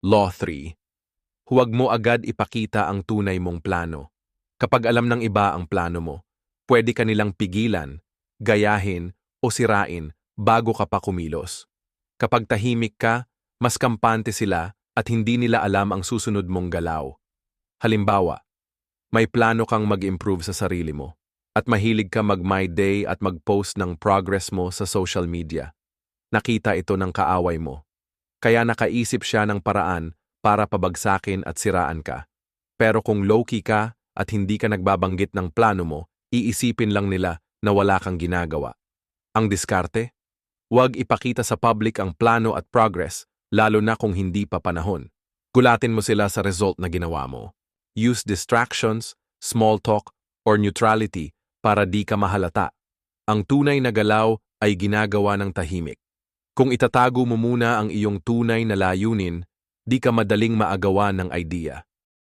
Law 3. Huwag mo agad ipakita ang tunay mong plano. Kapag alam ng iba ang plano mo, pwede ka nilang pigilan, gayahin o sirain bago ka pa kumilos. Kapag tahimik ka, mas kampante sila at hindi nila alam ang susunod mong galaw. Halimbawa, may plano kang mag-improve sa sarili mo at mahilig ka mag-my day at mag-post ng progress mo sa social media. Nakita ito ng kaaway mo. Kaya nakaisip siya ng paraan para pabagsakin at siraan ka. Pero kung low-key ka at hindi ka nagbabanggit ng plano mo, iisipin lang nila na wala kang ginagawa. Ang diskarte? Huwag ipakita sa public ang plano at progress, lalo na kung hindi pa panahon. Gulatin mo sila sa result na ginawa mo. Use distractions, small talk, or neutrality para di ka mahalata. Ang tunay na galaw ay ginagawa ng tahimik. Kung itatago mo muna ang iyong tunay na layunin, di ka madaling maagawa ng idea.